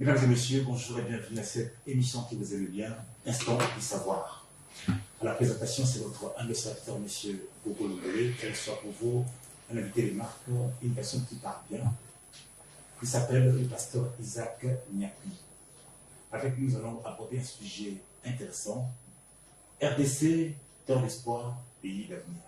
Mesdames et messieurs, bonjour et bienvenue à cette émission qui vous aime bien, Instant du savoir. À la présentation, c'est votre humble serviteur, monsieur Gogo Longolé, quel soit pour vous un invité des marques, une personne qui parle bien. Il s'appelle le pasteur Isaac Nyakui. Avec lui, nous allons aborder un sujet intéressant. RDC, terre d'espoir, pays d'avenir.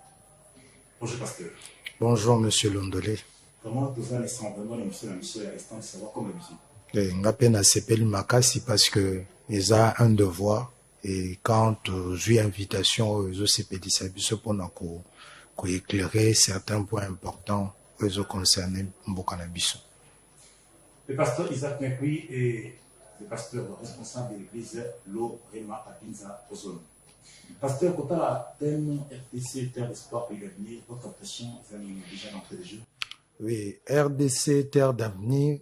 Bonjour pasteur. Bonjour monsieur Londolé. Comment vous allez vraiment l'émission à Instant du savoir comme d'habitude? Ngapena sepeli makasi parce que ils ont un devoir et quand j'ai invitation aux sepeli sabiso pour nous éclairer certains points importants aux concernés Mbokanabiso. Le pasteur Isaac Nyakui est le pasteur responsable de l'église Lorema à Pinza Ozone. Pasteur, quand la thème RDC, terre d'espoir, pays d'avenir, votre impression, vous avez déjà d'entrée de jeu? Oui, RDC, terre d'avenir.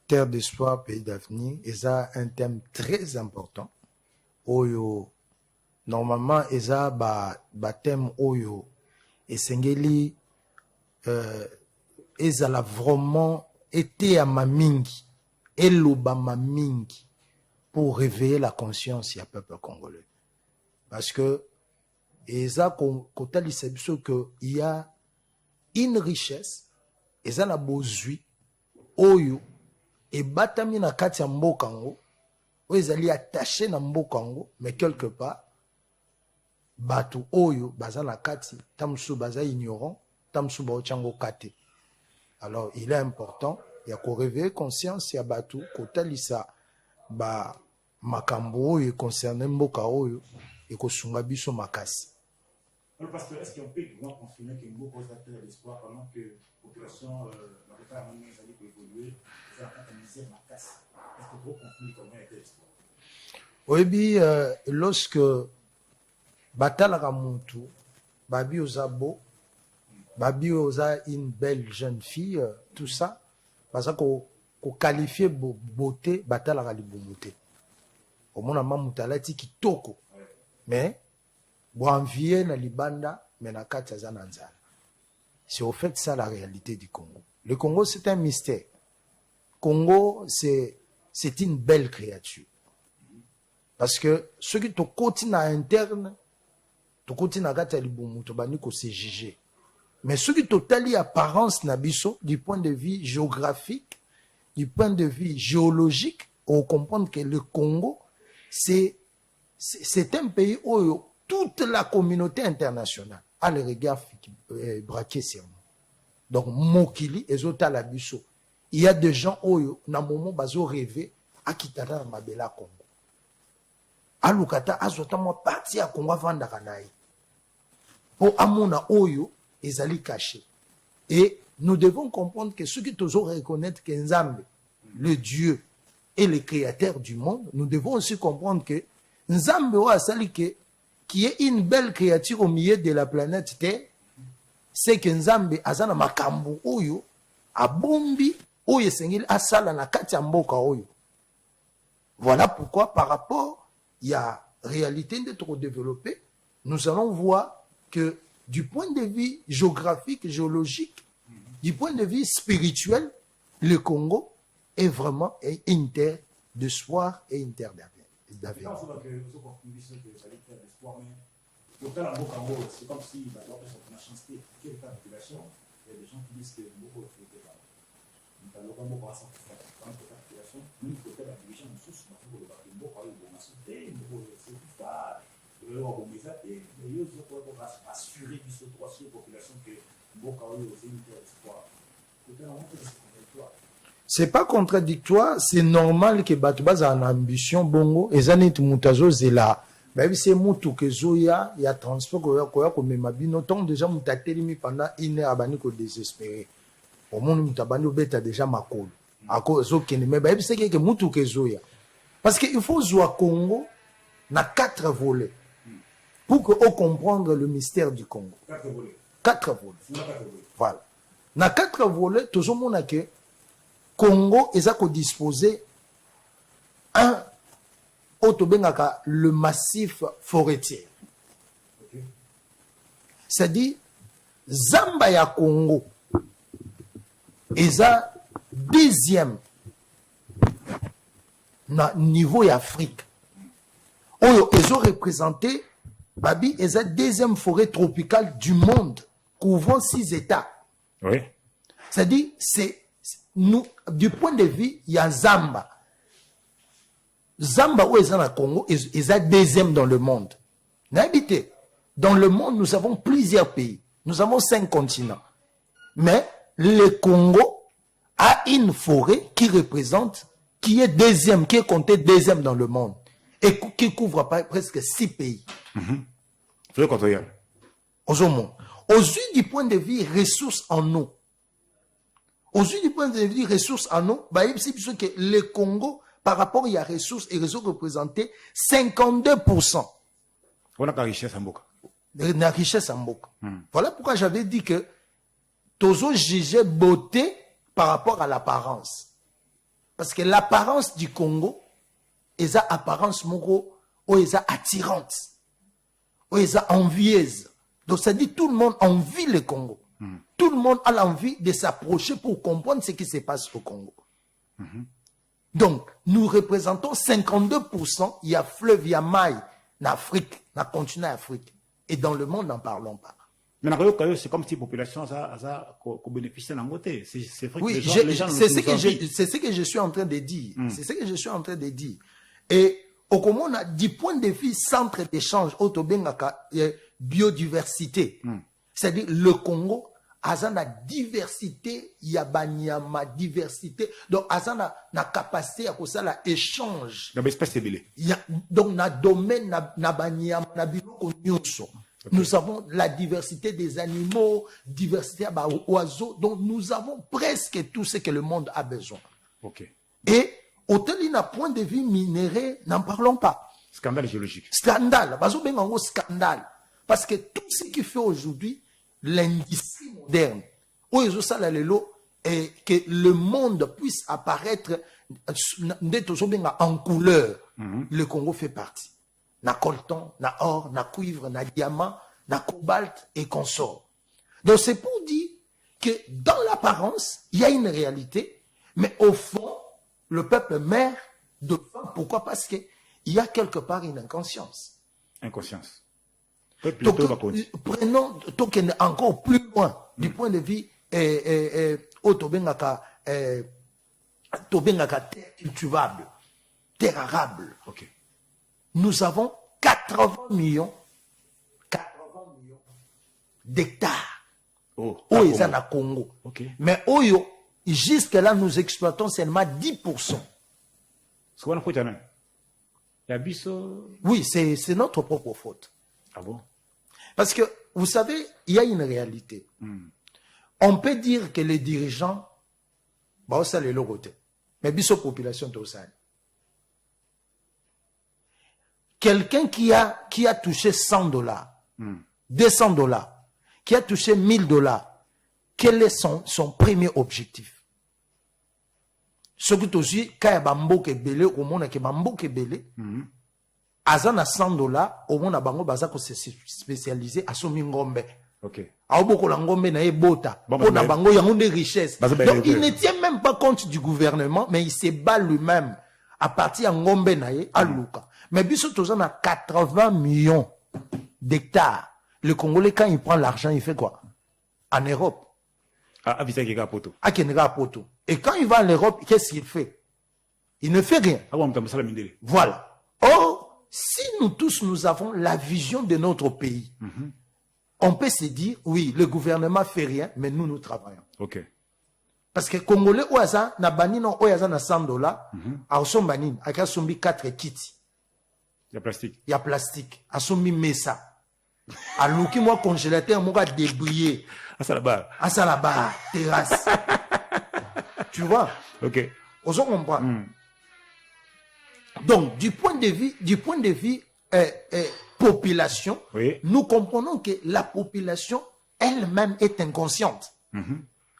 Terre d'espoir, pays d'avenir, ils ont un thème très important. Oyo, normalement, ils ont un thème oyo, et sengeli, ils ont vraiment été à ma mingi, et l'oba ma mingi, pour réveiller la conscience du peuple congolais. Parce que, ils ont qu'il y a une richesse, eza na bozwi oyo ebatami na kati ya mboka ngo oyo ezali attaché na mboka ngo mais quelque part batu oyo baza na kati tamsu baza ignorant tamsu ba ochango kate. Alors il est important ya ko réveiller conscience ya batu kotalisa ba makambo oyo concerne mboka oyo et ko sunga biso makasi. Alors pasteur, est-ce qu'on peut confirmer que Mboko est un terre d'espoir pendant que population n'a pas amené les années pour évoluer, c'est un misère ma casse. Est-ce que vous confirmez comment il y a terre d'espoir? Oui, lorsque Batala Muntu, Babi Ozabo, Babi Oza une belle jeune fille, tout ça, parce qu'on qualifie beauté, Batala Galiboumoute. Au moins, Mamoutalati qui toko. Mais, Boanvier na Libanda, mais na Katiaza Nanzala. C'est au fait ça la réalité du Congo. Le Congo, c'est un mystère. Congo, c'est une belle créature. Parce que ceux qui te continuent à interne, te continuent à gâter les bons c'est jugé. Mais ceux qui totali apparence nabiso, du point de vue géographique, du point de vue géologique, on comprend que le Congo, c'est un pays où toute la communauté internationale a le regard braqué sur nous. Donc, Mokili et Zotalabiso. Il y a des gens où, dans le moment, ils ont rêvé à quitter la Mabela Congo. Alukata, azotamo parti à Congo vanda kanaï. Pour Amona Oyo, ils allaient cacher. Et nous devons comprendre que ceux qui toujours reconnaître que Nzambe, le Dieu et le créateur du monde, nous devons aussi comprendre que Nzambe wa salike qui est une belle créature au milieu de la planète Terre, c'est que Nzambe azana makambo oyo abombi oyo sengeli asala na kati ya mboka oyo. Voilà pourquoi par rapport il y a réalité d'être développée, nous allons voir que du point de vue géographique, géologique, du point de vue spirituel, le Congo est vraiment une terre d'espoir et une terre d'avenir. C'est comme si on a chancé quelle est la population. Il y a des gens qui disent que beaucoup de pas. Nous avons beaucoup à s'en faire. Quand la population, nous, côté la division, nous sommes sur le bas de beaucoup de bon assuré, beaucoup de c'est tout ça. Le roi mais ils ont assuré du saut sur la population que beaucoup de c'est une terre d'espoir. Côté la montée, c'est contradictoire. C'est pas contradictoire, c'est normal que Batouba a une ambition bongo et zanit mutazo zela. Même si mutu que zoya ya transport koya ko memabino tant déjà mutateli mi pendant une heure abani ko désespéré. Au monde mutabani obeta déjà makolo. Ako zo kene mais même c'est que mutu que zoya. Parce que il faut zoa Congo na 4 volets. pour qu'on comprendre le mystère du Congo. 4 volets. 4 volets. Vous n'avez 4 volets. Voilà. Dans 4 volets, tout le monde a que Congo est à disposer un le massif forestier. Ok. C'est-à-dire, Zamba ya Congo est à 10e na niveau d'Afrique. Ils ont représenté, Babi, est la 2e forêt tropicale du monde, couvrant 6 États. Oui. C'est-à-dire, nous, du point de vue, il y a Zamba. Zamba, où est dans le Congo, est la 2e dans le monde. N'habitez. Dans le monde, nous avons plusieurs pays. Nous avons 5 continents. Mais le Congo a une forêt qui représente, qui est 2e, qui est comptée 2e dans le monde. Et qui couvre presque 6 pays. Faut qu'on regarde. Aujourd'hui, du point de vue ressources en eau, aujourd'hui, du point de vue ressources en eau, c'est que le Congo, par rapport à la ressources, et réseau représenté 52%. On a la richesse en Boka. La richesse en Boka. Voilà pourquoi j'avais dit que Tozo jugeait beauté par rapport à l'apparence. Parce que l'apparence du Congo, est à apparence moro, ou est attirante, ou est envieuse. Donc ça dit tout le monde envie le Congo. Tout le monde a l'envie de s'approcher pour comprendre ce qui se passe au Congo. Donc, nous représentons 52%, il y a fleuve, il y a maille, en Afrique, dans le continent Afrique. Et dans le monde, n'en parlons pas. Mais c'est comme si la population a bénéficié d'un côté. C'est vrai que oui, les gens c'est ce que je suis en train de dire. C'est ce que je suis en train de dire. Et au Congo, on a du point de vue centre d'échange, biodiversité. C'est-à-dire le Congo, a la diversité, il y a ma diversité. Donc, a la capacité à ça l'échange. Donc, na domaine, na banyama, na biloko nyonso. Nous avons la diversité des animaux, diversité des oiseaux. Donc, nous avons presque tout ce que le monde a besoin. Okay. Et, au point de vue minéré, n'en parlons pas. Scandale géologique. Scandale. Scandale. Parce que tout ce qui fait aujourd'hui l'industrie moderne, et que le monde puisse apparaître en couleur, le Congo fait partie. Na coltan, na or, na cuivre, na diamant, na cobalt et consorts. Donc c'est pour dire que dans l'apparence, il y a une réalité, mais au fond, le peuple meurt de faim. Pourquoi? Parce qu'il y a quelque part une inconscience. Inconscience. Donc, prenons encore plus loin du point de vue terre cultivable, terre arable. Okay. Nous avons 80 millions d'hectares au Congo. Okay. Mais jusque-là, nous exploitons seulement 10%. Oui, c'est notre propre faute. Ah bon? Parce que, vous savez, il y a une réalité. On peut dire que les dirigeants, ça les logotés. Mais biso population tosani. Quelqu'un qui a touché $100, $200, qui a touché $1000, quel est son premier objectif? Ce que tu dis, quand il y a bamboke belé, au monde qui bamboke belé, azana $100, au monde a bango baza ko se spécialisé à somi ngombe. Ok. A oboko la ngombe na ebota. On a bango yango des richesses. Donc il ne tient même pas compte du gouvernement, mais il se bat lui-même à partir de ngombe na ye à Luka. Mais biso tozana a 80 millions d'hectares. Le Congolais quand il prend l'argent, il fait quoi? En Europe. À Kenega Poto. À Kenega Poto. Et quand il va en Europe, qu'est-ce qu'il fait? Il ne fait rien. Voilà. Or, si nous tous, nous avons la vision de notre pays, on peut se dire, oui, le gouvernement fait rien, mais nous, nous travaillons. Ok. Parce que Congolais, oyaza, na banino, oyaza na $100, a osombanin, a sombi 4 kits. Il y a plastique. Il y a plastique. A sombi mesa. A louki, moi, congélateur, moi, débrouillé. À ça là-bas. À ça là-bas, terrasse. Tu vois? Ok. On se comprend. Donc, du point de vue population, Oui. nous comprenons que la population elle-même est inconsciente.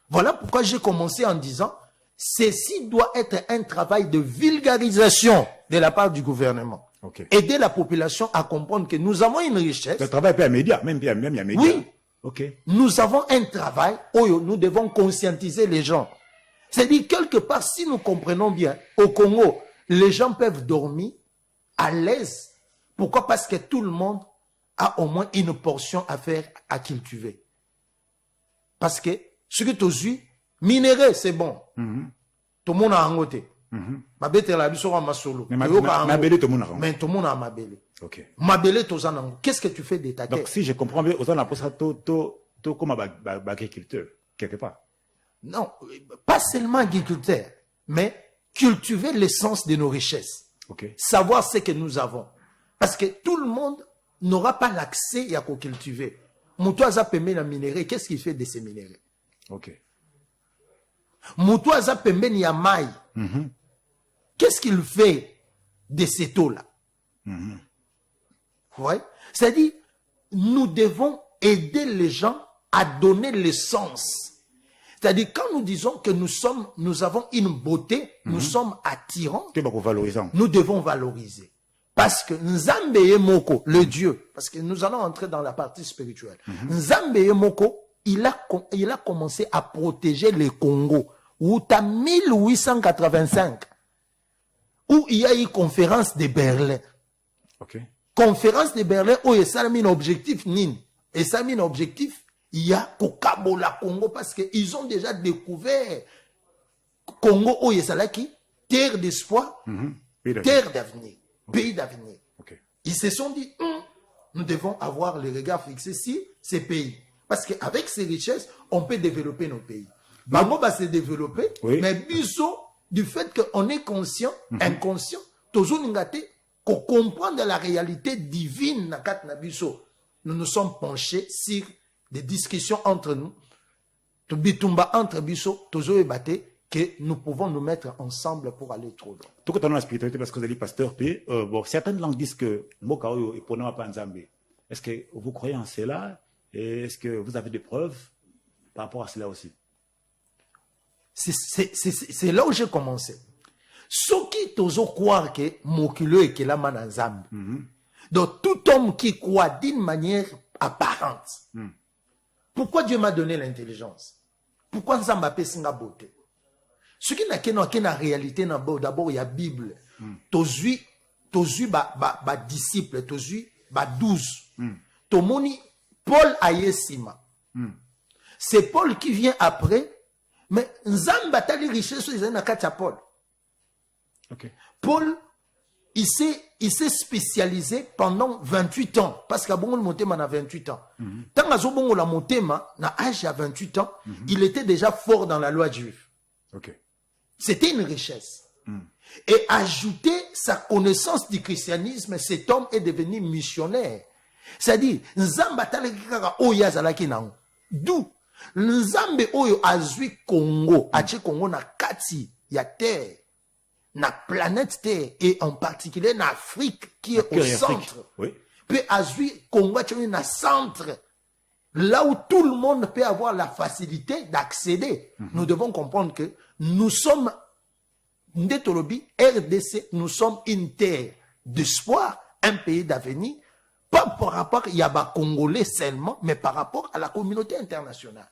Voilà pourquoi j'ai commencé en disant, ceci doit être un travail de vulgarisation de la part du gouvernement. Ok. Aider la population à comprendre que nous avons une richesse. Le travail peut à média, même il y a média. Oui. Ok. Nous avons un travail où nous devons conscientiser les gens. C'est-à-dire, quelque part, si nous comprenons bien, au Congo, les gens peuvent dormir à l'aise. Pourquoi? Parce que tout le monde a au moins une portion à faire, à cultiver. Parce que ce que tu as vu, minerai, c'est bon. Tout le monde a un côté. Ma bête la biso ma solo. Mais mabele tout le monde a. Mais tout le monde a mabele. Ok. Mabele tout ça. Qu'est-ce que tu fais de ta terre? Donc si je comprends bien, on a pour ça tout comme agriculteur quelque part. Non, pas seulement agriculteur, mais cultiver l'essence de nos richesses. Ok. Savoir ce que nous avons. Parce que tout le monde n'aura pas l'accès à cultiver. Moutouaza pembe na minerai, qu'est-ce qu'il fait de ces minéraux? Ok. Moutouaza pembe ni ya maï. Qu'est-ce qu'il fait de ces taux-là? Ouais. C'est-à-dire, nous devons aider les gens à donner l'essence. C'est-à-dire, quand nous disons que nous avons une beauté, nous sommes attirants, Tu vas valorisant. nous devons valoriser. Parce que Nzambe Moko, le Dieu, parce que nous allons entrer dans la partie spirituelle. Nzambe Moko, il a commencé à protéger le Congo. Où en 1885, où il y a eu conférence de Berlin. Ok. Conférence de Berlin, où il y a un objectif, et ça un objectif, il y a Kokabola Congo, parce qu'ils ont déjà découvert Congo, où il y a terre d'espoir, terre d'avenir, pays d'avenir. Ok. Ils se sont dit, nous devons avoir le regard fixé sur ces pays. Parce qu'avec ces richesses, on peut développer nos pays. Bango va se développer, Oui. mais biso, du fait qu'on est conscient, inconscient, toujours n'ingate, qu'on comprend de la réalité divine, nakat na biso, nous nous sommes penchés sur des discussions entre nous, to bitumba entre biso, toujours ebate, que nous pouvons nous mettre ensemble pour aller trop loin. Tout que dans la spiritualité, parce que vous avez dit pasteur, puis, bon, certaines langues disent que Mokao et Ponama Panzambe. Est-ce que vous croyez en cela? Et est-ce que vous avez des preuves par rapport à cela aussi? C'est là où j'ai commencé. Ce qui toujours croire que Mokilo et que la manazambe. Donc tout homme qui croit d'une manière apparente. Pourquoi Dieu m'a donné l'intelligence? Pourquoi Nzamba pe singa beauté? Ce qui n'a qu'une réalité d'abord il y a Bible. Tozui ba disciple, tozui ba 12. Tomoni Paul Ayesima. C'est Paul qui vient après. Mais Nzamba tali richesse ils ont na Paul. Ok. Paul, il s'est spécialisé pendant 28 ans. Parce qu'à Bongo le Motema a 28 ans. Tant que Bongo la Motema, na âge à 28 ans, il était déjà fort dans la loi juive. Ok. C'était une richesse. Et ajouter sa connaissance du christianisme, cet homme est devenu missionnaire. C'est-à-dire, Nzamba tali kaka oya zalaki nango. D'où Nzambe oyo azui Congo, ache Congo na kati ya terre, na planète terre, et en particulier na Afrique qui est au centre. Oui. Puis azui Congo ache na centre, là où tout le monde peut avoir la facilité d'accéder. Nous devons comprendre que nous sommes Ndetolobi, RDC, nous sommes une terre d'espoir, un pays d'avenir. Pas par rapport à Yaba Congolais seulement, mais par rapport à la communauté internationale.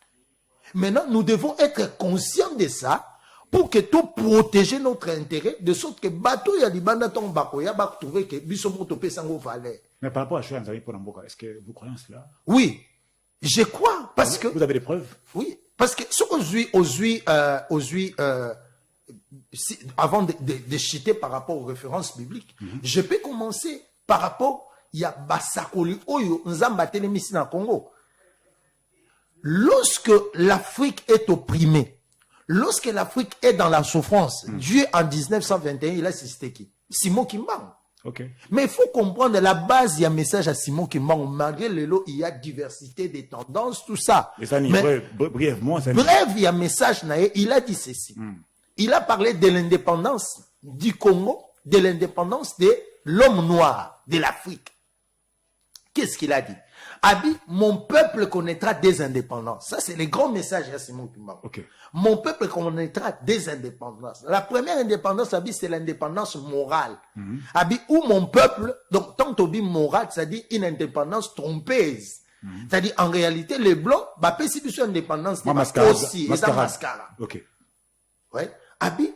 Maintenant, nous devons être conscients de ça pour que tout protéger notre intérêt, de sorte que bateau ya libanda ton bako ya bak trouver que bisomo topé sango valeur. Mais par rapport à Chouan Zawi pour Namboka, est-ce que vous croyez en cela? Oui, je crois parce que vous avez des preuves? Oui, parce que ce qu'on avant de chiter par rapport aux références bibliques, je peux commencer par rapport il y a Basakoli Oyo Nzamba Telemisi na Congo. Lorsque l'Afrique est opprimée, lorsque l'Afrique est dans la souffrance, Dieu en 1921, il a assisté qui? Simon Kimbangu. Okay. Mais il faut comprendre la base, il y a un message à Simon Kimbangu. Malgré le lot, il y a diversité des tendances, tout ça. Mais ça, brièvement, ça bref, il y a un message, il a dit ceci. Il a parlé de l'indépendance du Congo, de l'indépendance de l'homme noir de l'Afrique. qu'est-ce qu'il a dit? Abi, mon peuple connaîtra des indépendances. Ça, c'est le grand message à Simon Kimbangu. Ok. Mon peuple connaîtra des indépendances. La première indépendance, Abi, c'est l'indépendance morale. Abi, où mon peuple, donc, tant que morale, c'est-à-dire une indépendance trompeuse. C'est-à-dire, en réalité, les blancs, bah, si tu indépendance, c'est aussi, et mascara. Ok. Ouais. Abi,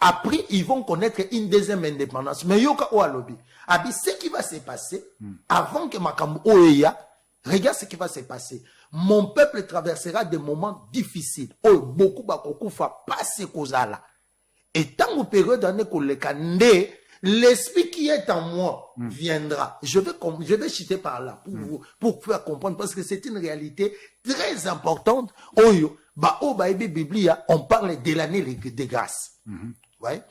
après, ils vont connaître une deuxième indépendance. Mais yoka ou alobi. Abi, ce qui va se passer, avant que Makambu Oeya, regarde ce qui va se passer. Mon peuple traversera des moments difficiles. Oh, beaucoup bakokufa passe kozala. Et tant que période d'année qu'on le kande, l'esprit qui est en moi viendra. Je vais citer par là pour faire comprendre parce que c'est une réalité très importante. Oyo, ba o ba ebe Biblia, on parle de l'année de grâce. Ouais.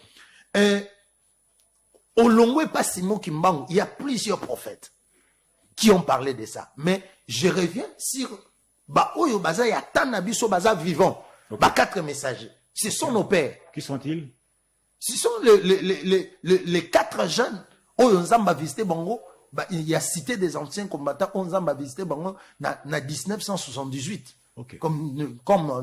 Au Longwe pas Simon Kimbangu, il y a plusieurs prophètes qui ont parlé de ça. Mais je reviens sur ba oyo baza ya tanabiso baza vivant. Ba 4 messagers. Ce sont nos pères. Qui sont-ils? Ce sont les 4 jeunes. Oyo Nzamba visité Bango. Bah, il y a cité des anciens combattants. Nzamba visité Bango na 1978. Okay. Comme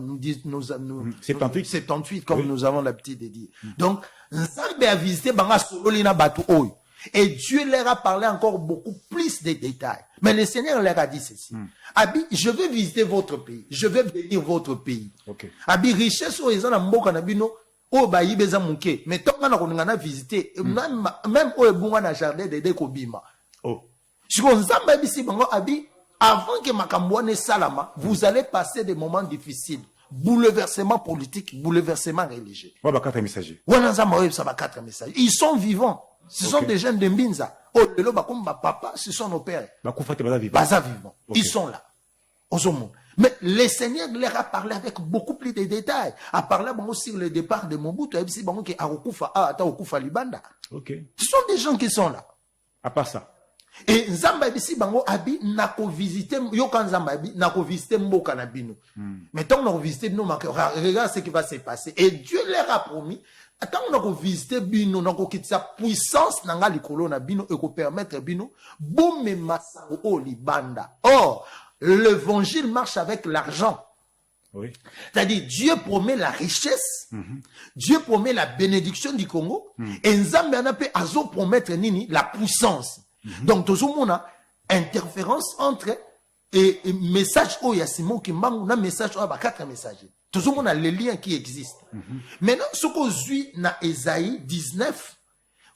nous disons, 78, comme nous avons l'habitude de dire. Donc, Nzambe a visité Banga Sololina Batu Oyo. Et Dieu leur a parlé encore beaucoup plus de détails. Mais le Seigneur leur a dit ceci. Abi, je vais visiter votre pays. Je vais bénir votre pays. Okay. Abi, richesse au ezana mboka na bino. Oh, ba yibeza mouke. Mais tant qu'on a visité, même au ebunga na jardin de Dekobima. Oh. Si on Nzambe bisi Bango Abi, avant que Makambouane Salama, vous allez passer des moments difficiles. Bouleversement politique, bouleversement religieux. Ouais, bah, 4 messagers. Ils sont vivants. Ce sont des jeunes de Mbinza. Oh, papa, ce sont nos pères. Baza vivants. Ils sont là. Mais le Seigneur leur a parlé avec beaucoup plus de détails. A parlé aussi sur le départ de Mobutu. Ce sont des gens qui sont là. À part ça. Et Nzamba bisi bango abi nako visiter yoka Nzamba abi nako visiter mboka na bino. Mais tant on a visité bino regarde ce qui va se passer et Dieu leur a promis tant on a visité bino nako kitsa puissance nanga likolo na bino et ko permettre bino bomme masango o libanda. Or l'évangile marche avec l'argent. Oui. C'est-à-dire Dieu promet la richesse, Dieu promet la bénédiction du Congo et Nzambe anape azo promettre nini la puissance. Donc, toujours on a interférence entre et message au Simon Kimbangu na message au 4 messagers. Toujours on a les liens qui existent. Maintenant, ce qu'on suit na Esaïe 19,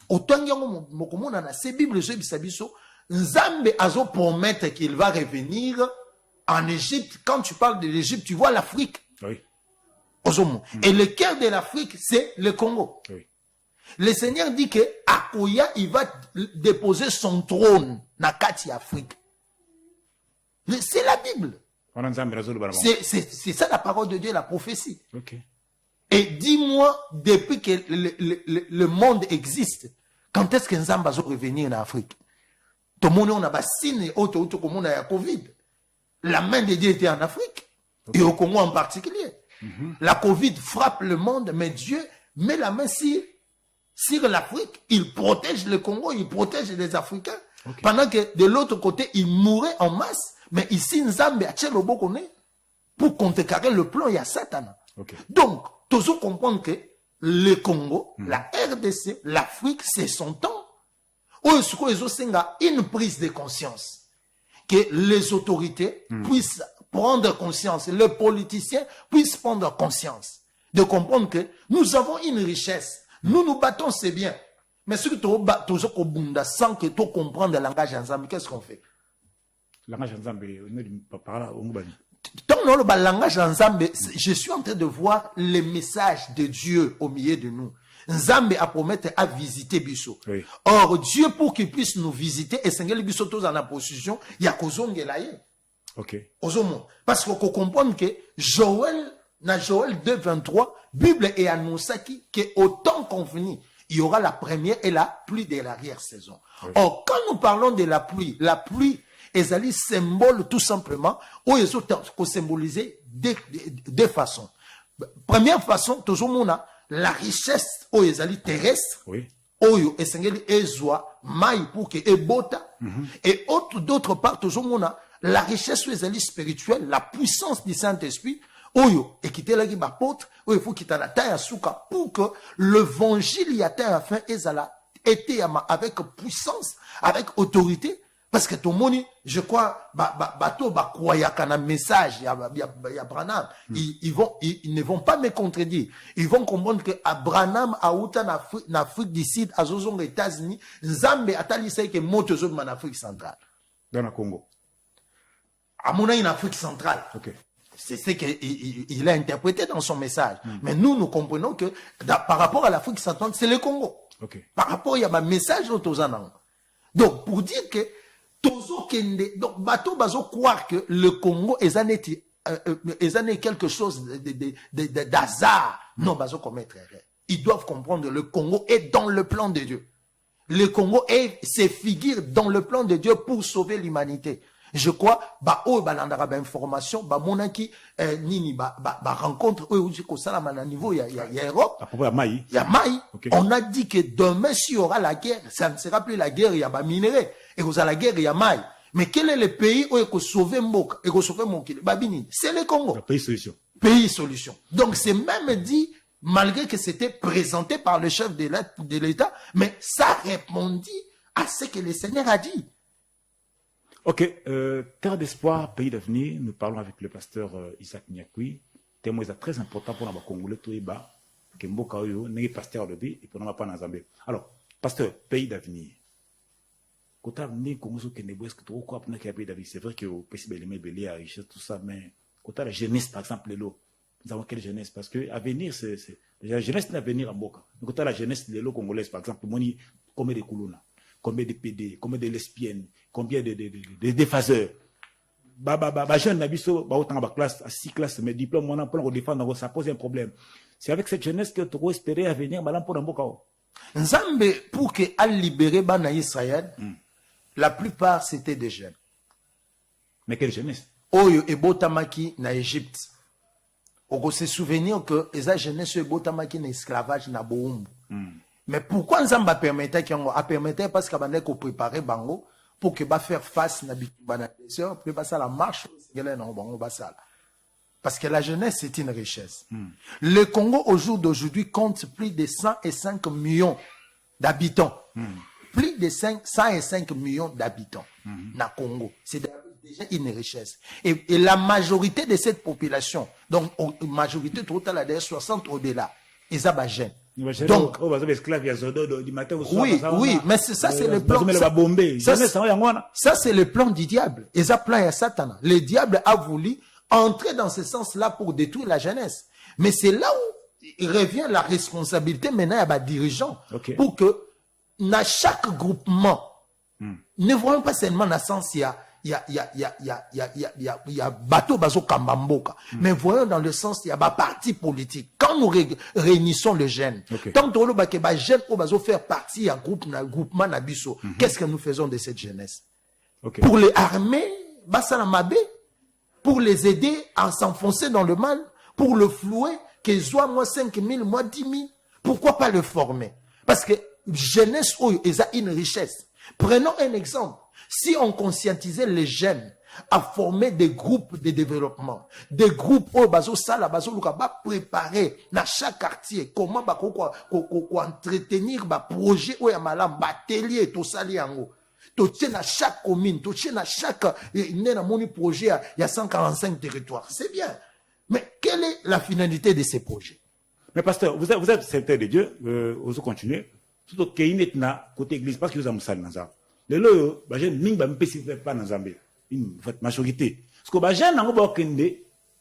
autant y a mokomona na ces Bibles je bisabiso, Nzambe azo promettre qu'il va revenir en Égypte. Quand tu parles de l'Égypte, tu vois l'Afrique. Oui. Et le cœur de l'Afrique, c'est le Congo. Oui. Le Seigneur dit que Akoya, il va déposer son trône dans Kati Afrique. C'est la Bible. C'est ça la parole de Dieu, la prophétie. Okay. Et dis-moi, depuis que le monde existe, quand est-ce que Nzamba va revenir en Afrique? Tout le monde a bassine, tout le monde a Covid. La main de Dieu était en Afrique. Okay. Et au Congo en particulier. La Covid frappe le monde, mais Dieu met la main sur l'Afrique, il protège le Congo, il protège les Africains. Okay. Pendant que de l'autre côté, ils mouraient en masse. Mais ici, Nzambe a tché le bokone pour contrecarrer le plan, il y a Satan. Okay. Donc, toujours comprendre que le Congo, la RDC, l'Afrique, c'est son temps. Une prise de conscience. Que les autorités puissent prendre conscience, les politiciens puissent prendre conscience. De comprendre que nous avons une richesse. Nous nous battons, c'est bien. Mais ce que tu as sans que tu comprennes le langage ensemble, qu'est-ce qu'on fait? Le langage ensemble, tant que le langage ensemble, je suis en train de voir le message de Dieu au milieu de nous. Nzambe a promis à visiter Bisso. Oui. Or, Dieu, pour qu'il puisse nous visiter, et Seigneur Bisso, tous en la position, il y a Kozongelaye. Ok. Parce qu'on comprend que Joël, dans Joël 2, 23, Bible est annoncé qu'au temps convenu, il y aura la première et la pluie de l'arrière-saison. Oui. Or, quand nous parlons de la pluie est un symbole tout simplement, où ils sont symbolisés deux façons. Première façon, toujours on a la richesse où ils terrestre. Oui. oyo esengeli ezwa mai pour que ebota et d'autre part toujours on a la richesse spirituelle, la puissance du Saint-Esprit oyo ekitelaki bapôtre oyo faut kita na ta ya suka pour que l'évangile ya ta ya fin ezala été avec puissance, avec autorité. Parce que tout le monde, je crois, bateau, croyaka na message, ya Branham, ils ne vont pas me contredire. Ils vont comprendre que Branham a outa en Afrique du Sud, à aux États-Unis, Nzambe a talisé que moto en Afrique centrale. Dans le Congo. À mon avis, en Afrique centrale. Ok. C'est ce qu'il a interprété dans son message. Mais nous comprenons que par rapport à l'Afrique centrale, c'est le Congo. Okay. Par rapport à un message aux Anang. Donc, pour dire que donc, bateau bazo croire que le Congo est quelque chose d'hasard. Non, bazo commettre erreur. Ils doivent comprendre que le Congo est dans le plan de Dieu. Le Congo se figure dans le plan de Dieu pour sauver l'humanité. Je crois, balandara information, monaki, nini, rencontre, au niveau, il y a Europe. À propos de Maï. Il y a Maï. Okay. On a dit que demain, s'il y aura la guerre, ça ne sera plus la guerre, il y a minerai. Et vous avez la guerre, il y a Maï. Mais quel est le pays où il faut sauver Mboka, et sauver Mokile? Babini, c'est le Congo. Le pays solution. Pays solution. Donc, c'est même dit, malgré que c'était présenté par le chef de l'État, mais ça répondit à ce que le Seigneur a dit. Ok, Terre d'espoir, pays d'avenir, nous parlons avec le pasteur Isaac Nyakui. Témoin très important pour les Congolais, tout est bas. Que Mboka Oyo, n'est pasteur de vie, et pour nous pas dans Zambie. Alors, pasteur, pays d'avenir. Quand on a venu Congo, est-ce que tu crois qu'il y a un pays d'avenir? C'est vrai que au possible élément belé, la richesse, tout ça, mais quand on a la jeunesse, par exemple, nous avons quelle jeunesse? Parce que l'avenir, c'est la jeunesse n'a venir à Mboka. Quand on a la jeunesse de l'eau congolaise, par exemple, combien de Koulouna? Combien de PD, combien de lesbiennes, combien de déphaseurs. Jeune Nabiso, autant de classe, à 6 classes, mais diplôme, on a pour défendre, ça pose un problème. C'est avec cette jeunesse que tu peux espérer à venir, madame, pour Mbokao. Nzambe, pour que al libérer Bana Israël, la plupart c'était des jeunes. Mais quelle jeunesse? Oyo et Botamaki na Égypte. On se souvenir que les jeunesse et Botamaki na esclavage na Boumbu. Mais pourquoi Nzamba permettait qu'on a permettait parce qu'on a préparé Bango pour que va faire face à la blessure, puis passer la marche, parce que la jeunesse c'est une richesse. Le Congo au jour d'aujourd'hui compte plus de 105 millions d'habitants. Plus de 105 millions d'habitants na Congo. C'est déjà une richesse. Et la majorité de cette population, donc majorité totale à 60 au-delà, ils sont jeunes. Donc, oui, mais ça c'est le plan. Ça c'est le plan du diable. Et ça plan à Satan. Le diable a voulu entrer dans ce sens-là pour détruire la jeunesse. Mais c'est là où il revient la responsabilité maintenant à dirigeants pour que dans chaque groupement, ne voyons pas seulement dans le sens il y a bateau bazo kambamboka. Mais voyons dans le sens il y a ba parti politique. Quand nous réunissons les jeunes, tant que les jeunes bazo faire partie à groupement nabiso, qu'est-ce que nous faisons de cette jeunesse? Pour les armer, basalamabé, pour les aider à s'enfoncer dans le mal, pour le flouer, qu'ils soient moi 5 000, moi 10 000. Pourquoi pas le former? Parce que jeunesse, ils ont une richesse. Prenons un exemple. Si on conscientisait les jeunes à former des groupes de développement, des groupes où bazo sala bazo luka ba préparer dans chaque quartier comment ba entretenir ba projet ou ya malam ba atelier to sali yango to tient à chaque commune, to tient à chaque nena moni projet il y a 145 territoires. C'est bien. Mais quelle est la finalité de ces projets? Mais pasteur, vous êtes serviteur de Dieu, vous continuez. Surtout qu'il est na côté église parce que vous avez musal dans ça. Les lois, les jeunes n'ont pas dans Zambie. Une majorité. Parce que les jeunes n'ont pas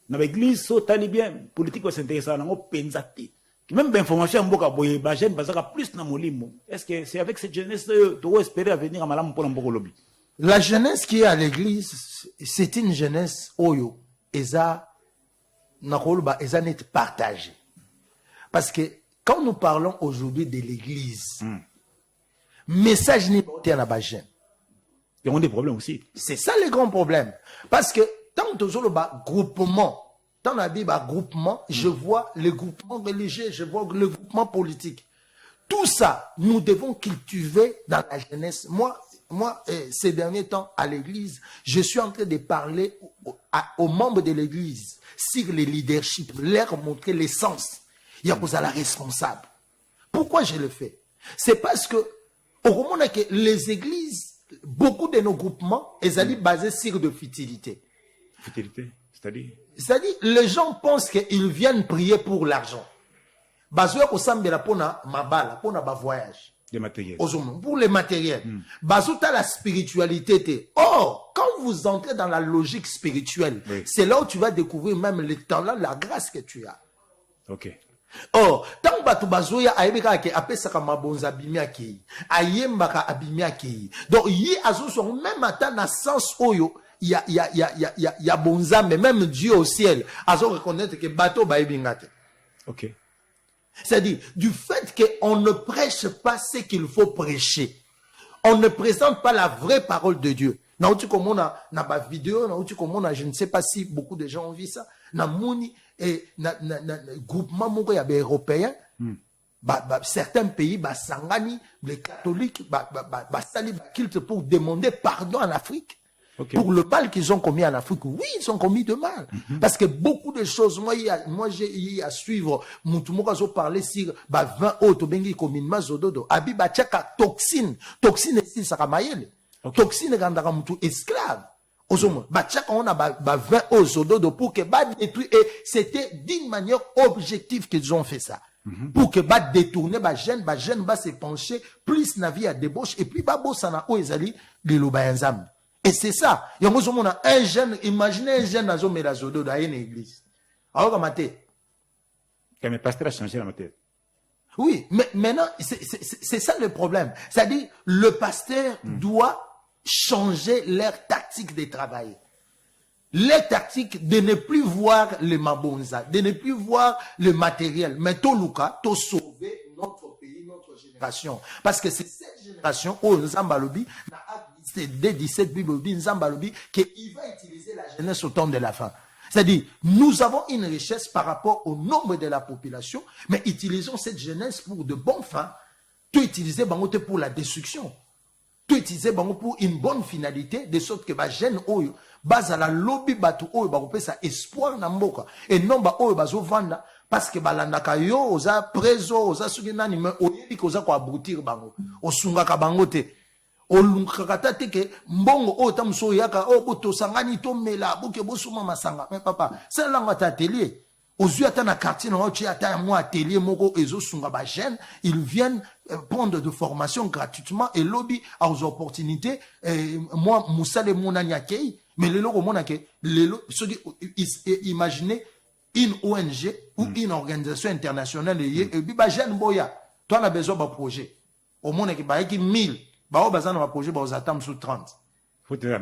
dans l'église, so talibien, politique s'intéresse à n'ont pensé. Même l'information les jeunes basent plus dans mon limon. Est-ce que c'est avec cette jeunesse que tu espérer à venir à Malam pour un lobby? La jeunesse qui est à l'église, c'est une jeunesse oyo. Eza n'est partagée. Parce que quand nous parlons aujourd'hui de l'église, message n'est pas à la jeune. Il y a des problèmes aussi. C'est ça le grand problème. Parce que tant que tu as groupement, tant que tu as groupement, je vois le groupement religieux, je vois le groupement politique. Tout ça, nous devons cultiver dans la jeunesse. Moi, ces derniers temps, à l'église, je suis en train de parler aux membres de l'église sur le leadership, leur montrer l'essence. Il y a la responsable. Pourquoi je le fais? C'est parce que, au moment où les églises, beaucoup de nos groupements, ils sont basés sur de futilité. Futilité, c'est-à-dire? C'est-à-dire, les gens pensent qu'ils viennent prier pour l'argent. Bazoya kosambela pona mabala, pona ba voyage. Des matériels. Pour les matériels. Bazuta la spiritualité. Or, quand vous entrez dans la logique spirituelle, oui, c'est là où tu vas découvrir même le talent, la grâce que tu as. Ok. Or, tant que bazoya aibeka ke apesaka mabonza bimia ki, ayembaka abimia ki. Donc, yi azuso même ata na sens oyo, il y a bonza, mais même Dieu au ciel, azo reconnaître que bateau baibingate. Ok. C'est-à-dire, du fait qu'on ne prêche pas ce qu'il faut prêcher, on ne présente pas la vraie parole de Dieu. Na vidéo, je ne sais pas si beaucoup de gens ont vu ça. Na mouni et groupement moko ya européen, certains pays, sangani, les catholiques, sali culte pour demander pardon en Afrique. Okay. Pour le mal qu'ils ont commis en Afrique, oui, ils ont commis de mal. Parce que beaucoup de choses, moi j'ai à suivre, Moutoumoukazo parlait sur 20 autres, bengi communément zododo, abiba tchaka toxine ici, ça ramayele. Toxine randara moutou esclave. Osomo, tchaka on a 20 autres zododo pour que détruire, et c'était d'une manière objective qu'ils ont fait ça. Pour que détourner, jeune se pencher, plus na vie à débauche, et puis bossana o ezali, les lobayanzam. Et c'est ça. Il y a un jeune, imaginez un jeune dans une église. Alors, comment t'es? Que mes pasteurs a changé la matière. Oui, mais maintenant, c'est ça le problème. C'est-à-dire, le pasteur doit changer leur tactique de travail. Leur tactique de ne plus voir le mabonza, de ne plus voir le matériel, mais tout Luka, tout sauver notre pays, notre génération. Parce que c'est cette génération où Nzambalobi n'a dès 17 Bible Nzambalobi qu'il va utiliser la jeunesse au temps de la fin. C'est-à-dire, nous avons une richesse par rapport au nombre de la population, mais utilisons cette jeunesse pour de bons fins. Tout utiliser pour la destruction. Tout utiliser pour une bonne finalité, de sorte que les jeunes oyo basa la lobby batu oyo ba ça espoir na mboka et non ba oyo bazo vanda parce que balandaka yo oza preso oza suki nani mais oyebi ko za ko aboutir bango osungaka bango te. Olungakata teke mbongo o tamso yaka o boto sangani to mela boke bosuma masanga mais papa c'est là ngata atelier aux yeux na quartier na ochi ata moi atelier moko ezo sunga ba jeune ils viennent prendre de formation gratuitement et lobby aux opportunités moi musale monani akei mais le logo monake imaginez une ONG ou une organisation internationale et ba jeune boya toi on a besoin d'un projet au monde qui ba qui 1000 bah, on a un projet, bah, on attend sous 30. Faut te dire,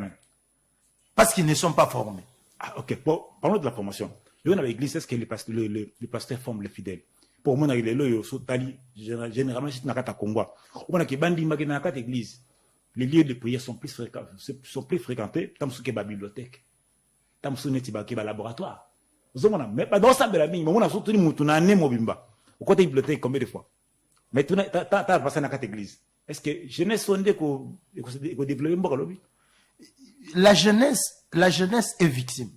parce qu'ils ne sont pas formés. Ah, ok. Bon, parlons de la formation. Dans l'église, est-ce que les pasteurs forment les fidèles? Pour moi, généralement, c'est dans le Congo. On a que l'église. Les lieux de prière sont plus fréquentés. Tant que la bibliothèque. Tant que la laboratoire. Mais pas dans ça, mais on a surtout une mobimba. Au côté bibliothèque, combien de fois? Mais tu as passé dans l'église. Est-ce que jeunesse sondée qu'on développe la jeunesse est victime.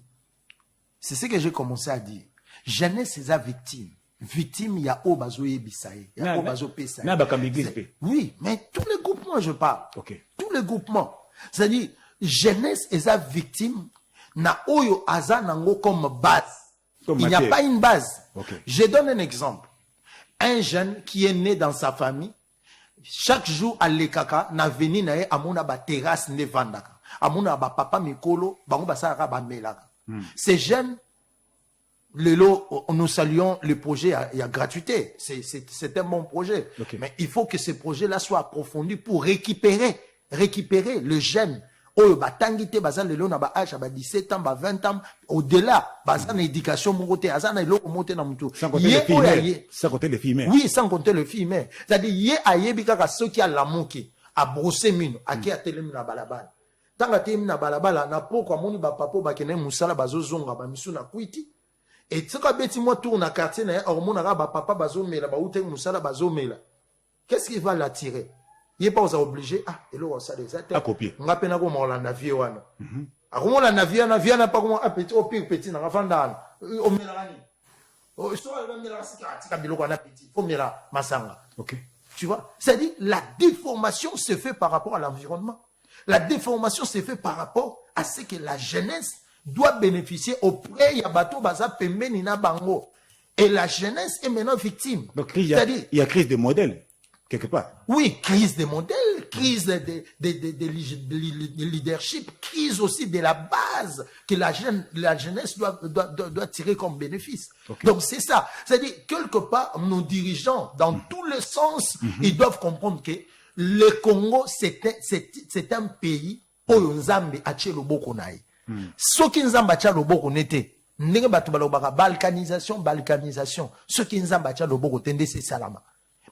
C'est ce que j'ai commencé à dire. Jeunesse est victime. Victime, il y a Obazo Ebisaï. Il y a Obazo Pesaï. Oui, mais tous les groupements, je parle. Okay. Tous les groupements. C'est-à-dire, jeunesse est victime. Na Oyo Azanango comme base. Il n'y a pas une base. Okay. Je donne un exemple. Un jeune qui est né dans sa famille, chaque jour à l'ekaka na veni na ye amona ba terrasse ne vandaka amona ba papa mikolo bango basaka ba melaka. Ces jeunes nous saluons le projet il y a gratuité, c'est un bon projet. Okay. Mais il faut que ce projet là soit approfondi pour récupérer le jeune oyo batangite bazan lelo na ba âge ba 17 ans ba 20 ans au-delà bazan éducation mongote azana eloko monte na mutu sans compter les filles. Oui, sans compter les filles. C'est-à-dire yé ayebi kaka soki a lamuki a brosser mino aki a telemi na balabala tanga telemi na balabala na poko amoni ba papo ba kene musala bazozonga ba misu na kuiti et soka beti mo tour na quartier na hormona ba papa bazomela ba ute musala bazomela qu'est-ce qui va l'attirer? Il n'est pas obligé. Ah, et là, ça les a. À copier. On a peine comme on l'a navié. Ah, comment la navié, n'a pas comment petit, au pire petit, n'a pas d'âne. Au mélani. Au soir, le mélani, c'est un biloko, on a petit. Faut mélani, masanga. Ok. Tu vois? C'est-à-dire, la déformation se fait par rapport à l'environnement. La déformation se fait par rapport à ce que la jeunesse doit bénéficier auprès de Yabato Baza Pembenina Bango. Et la jeunesse est maintenant victime. Donc, il y a crise des modèles, quelque part. Oui, crise des modèles, crise de leadership, crise aussi de la base que la jeunesse doit tirer comme bénéfice. Okay. Donc, c'est ça. C'est-à-dire, quelque part, nos dirigeants, dans tous les sens, ils doivent comprendre que le Congo, c'est un pays où Nzambe a tché le boko naï. Ce qui Nzambe a tché le boko n'était, balkanisation, ce qui Nzambe a tché le boko tende, c'est salama.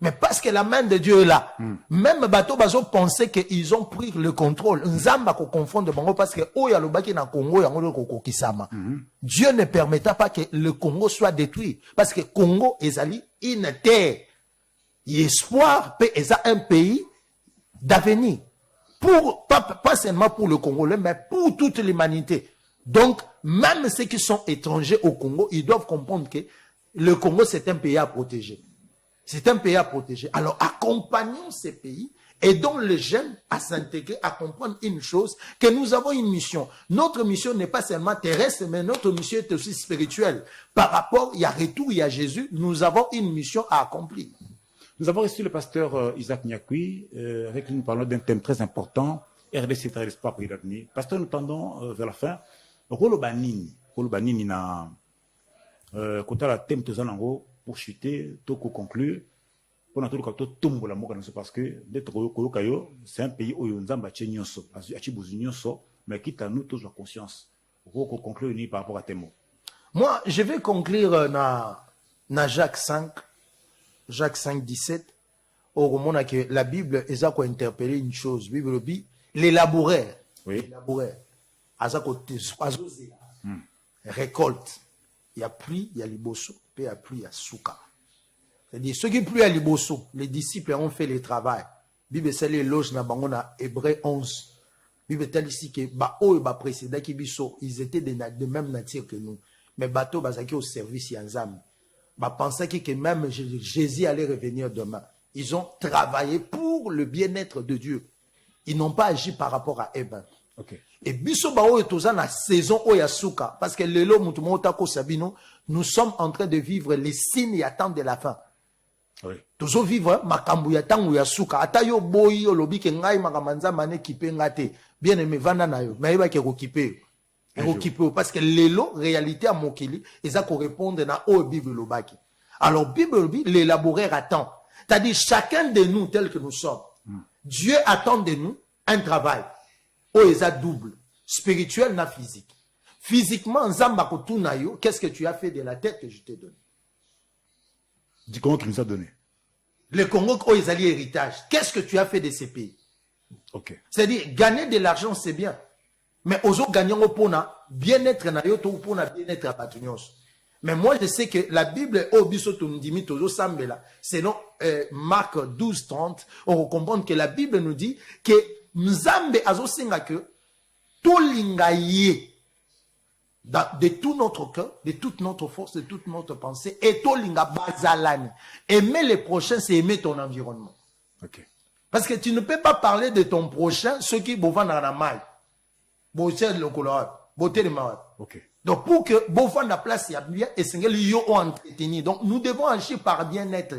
Mais parce que la main de Dieu est là, même Bato Bazo pensait qu'ils ont pris le contrôle. Nzamba ko confondre bango parce que oya lo baki na Congo ya ngolo ko kisama. Dieu ne permettra pas que le Congo soit détruit parce que Congo ezali une terre. Espoir peut eza un pays d'avenir pour pas seulement pour le Congolais mais pour toute l'humanité. Donc même ceux qui sont étrangers au Congo, ils doivent comprendre que le Congo c'est un pays à protéger. C'est un pays à protéger. Alors, accompagnons ces pays, aidons les jeunes à s'intégrer, à comprendre une chose, que nous avons une mission. Notre mission n'est pas seulement terrestre, mais notre mission est aussi spirituelle. Par rapport, il y a retour, il y a Jésus, nous avons une mission à accomplir. Nous avons reçu le pasteur Isaac Nyakui, avec qui nous parlons d'un thème très important, RDC Terre d'Espoir pour l'avenir. Pasteur, nous tendons vers la fin. Rolo Banini na côté la thème de Zanango, pour chuter, tout conclure, pour nous tout la moka parce que c'est un pays où nous avons mais quitte à nous tous la conscience. Pour conclure par rapport à tes mots. Moi, je vais conclure na Jacques 5, 17. Au moment que la Bible est à quoi interpeller une chose. Bible dit les laboureurs. Oui. Les laboureurs. Récolte. Il y a pluie, il y a liboso. Il y a pluie, il y a souka. C'est-à-dire, ceux qui pluient à liboso, les disciples ont fait le travail. Bible c'est l'éloge na bangona Hébreu 11. Bible tel ici que bao et ba précédent qui biso, ils étaient de même nature que nous. Mais bateau bazaki au service yanzam. Ba pensaient que même Jésus allait revenir demain. Ils ont travaillé pour le bien-être de Dieu. Ils n'ont pas agi par rapport à Eben. Okay. Et biso bao et toza na saison oyasuka parce que lelo mutumo tako sabino, nous sommes en train de vivre les signes et attentes de la fin. Oui. Toujours vivre makambu ya tangu ya suka ata yo boyi yo lobi ke ngai makamanza mane kipe ngate bien aimé vanda na yo mais ba ke ko kipe parce que lelo réalité à mokili eza ko répondre na o Bible lobaki. Alors Bible dit l'élaborer attend. C'est-à-dire chacun de nous tel que nous sommes. Dieu attend de nous un travail. O eza double, spirituel na physique. Physiquement nzamba ko tuna yo, qu'est-ce que tu as fait de la tête que je t'ai donnée? Du Congo qui nous a donné. Le Congo, oh, ils allaient héritage. Qu'est-ce que tu as fait de ces pays? Okay. C'est-à-dire, gagner de l'argent, c'est bien. Mais aux autres gagnants, pour bien-être, pour bien-être à Patunios. Mais moi, je sais que la Bible, selon Marc 12, 30, on comprend que la Bible nous dit que Nzambe azo singa que tout lingaye de tout notre cœur, de toute notre force, de toute notre pensée, et tout linga bazalani. Aimer les prochains, c'est aimer ton environnement. Okay. Parce que tu ne peux pas parler de ton prochain, ceux qui boivent dans la maille. Beauté de l'ocolade, beauté de malade. Okay. Donc pour que boivent la place, il y a bien, et c'est que l'yo entretenu. Donc nous devons agir par bien-être.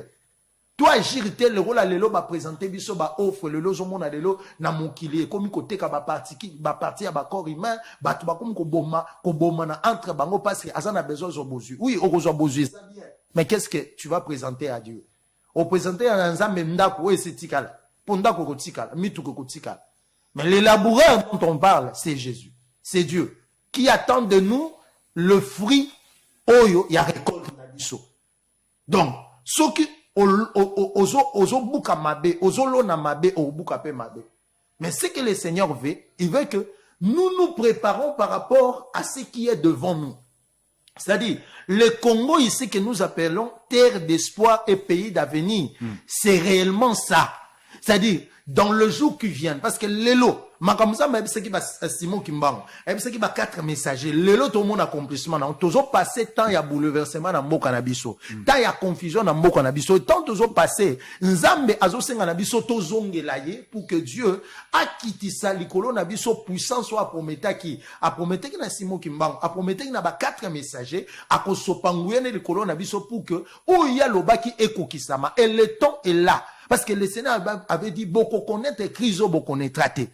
Toi, agir tel le rôle à l'élo, va présenter, biso, va offre, le loge au monde à l'élo, na mon kili, comme côté, ka ba parti à ba corps humain, ba tu ba comme ko boma na entre bango, parce que Azan a besoin de bozu. Oui, on besoin de bozu. Mais qu'est-ce que tu vas présenter à Dieu? On présenter à Nzambe Mndako, et c'est tikala. Pondako ko tikala, mituko ko tikala. Mais les laboureurs dont on parle, c'est Jésus. C'est Dieu. Qui attend de nous le fruit, oyo, ya récolte na biso. Donc, ceux qui, ozo buka mabe, ozo lona mabe, o buka pe mabe. Mais ce que le Seigneur veut, il veut que nous nous préparons par rapport à ce qui est devant nous. C'est-à-dire, le Congo ici que nous appelons terre d'espoir et pays d'avenir, c'est réellement ça. C'est-à-dire, dans le jour qui vient, parce que l'élo, Makamusa m'a dit que Simon Kimbango, il y a 4 messagers. L'élo, tout le monde accomplissement. Toujours passé tant il y a bouleversement dans le Canabiso. Tant il y a confusion dans le Canabiso. Tant toujours passé, Nzambe azo senga nabiso to zonge laye pour que Dieu a quitté ça likolo nabiso puissance soit a prometté que na Simon Kimbango, a prometté que na ba 4 messagers, a kosopangouene likolo nabiso pour que ou il y a l'obaki ekokisama. Et le temps est là. Parce que le Sénat avait dit beaucoup connaître crise beaucoup connaître traité.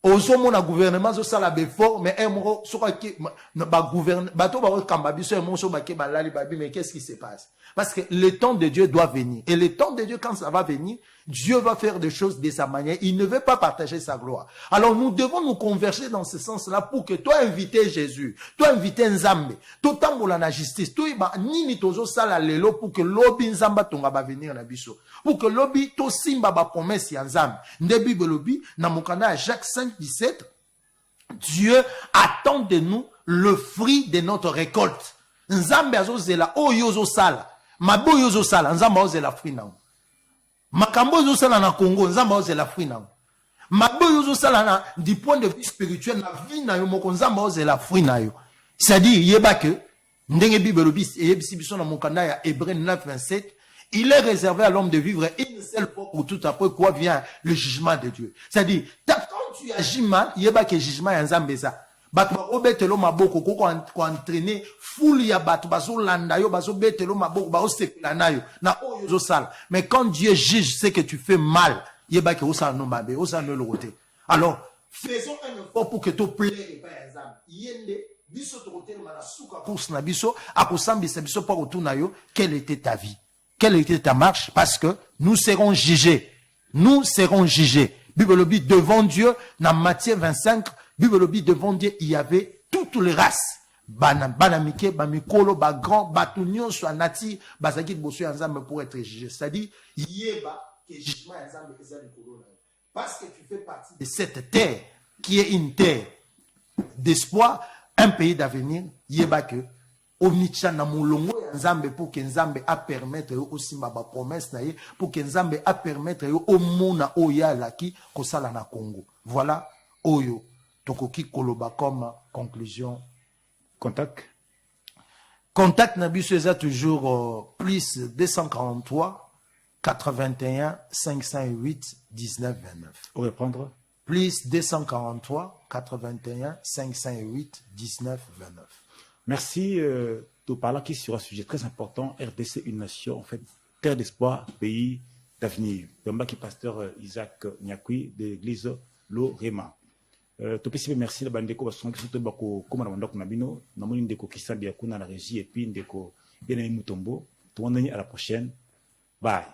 Ozo mon gouvernement zo sala befort mais emro soka ki ba gouvernement bato ba kambabiso emro so ba ke ba lali babi mais qu'est-ce qui se passe? Parce que le temps de Dieu doit venir et le temps de Dieu quand ça va venir, Dieu va faire des choses de sa manière, il ne veut pas partager sa gloire. Alors nous devons nous converger dans ce sens-là pour que toi inviter Jésus, toi inviter Nzambe, toi tambola na justice, toi ba nini tozo sala lelo pour que lobi Nzamba tonga ba venir na biso. Pour que lobi to simba ba promesse ya Nzambe. Nde Bible lobi na mokanda Jacques 5:17, Dieu attend de nous le fruit de notre récolte. Nzambe azozela oyozo sala, mabo yozo sala, Nzamba azozela fruit na. Makambo yozo sala na Congo, Nzamba azozela fruit na. Mabo yozo sala na du point de vue spirituel na vie na yo moko Nzamba azozela fruit na yo. C'est-à-dire yeba que ndenge Bible lobi yebisi biso na mokanda ya Hébreux 9:27, il est réservé à l'homme de vivre une seule fois pour tout, après quoi vient le jugement de Dieu. C'est-à-dire, quand tu agis mal, il y a que jugement en Zambéza. Bato ba obetelo maboko ko entraîner full ya bato bazo landa yo bazo betelo maboko ba osepela na yo na oyo zo sala. Mais quand Dieu juge ce que tu fais mal, il y a que osa no mabe, osa no le côté. Alors, faisons un effort pour que tu plaies pas en Zambé. Yende biso to côté na suka course na biso akosambisa biso pa retourna yo, quelle était ta vie? Quelle était ta marche? Parce que nous serons jugés. Nous serons jugés. Bible le dit devant Dieu, dans Matthieu 25, Bible le dit devant Dieu, il y avait toutes les races. Banamike, bamikolo, bagran, batunyon, soit nati, bazaki bosso ensemble pour être jugé. C'est-à-dire, yeba, que jugement ensemble, parce que tu fais partie de cette terre, qui est une terre d'espoir, un pays d'avenir, yeba que, Omnicha na mulongo ya Nzambe pour que Nzambe a permettre aussi ma promesse na ye pour que Nzambe a permettre au mona oya laki kosala na Congo. Voilà oyo tokoki koloba comme conclusion. Contact na biso eza toujours plus 243 81 508 19 29. Au reprendre. Plus 243 81 508 19 29. Merci de parler qui sur un sujet très important. RDC, une nation, en fait, terre d'espoir, pays d'avenir. Bamba qui pasteur Isaac Nyakui de l'église Lorema. Topesi merci la bandeko parce que surtout bako comme na ndako na bino na moni ndeko kisambi ya kuna na régie et puis ndeko bien mutombo. Tout le monde à la prochaine. Bye.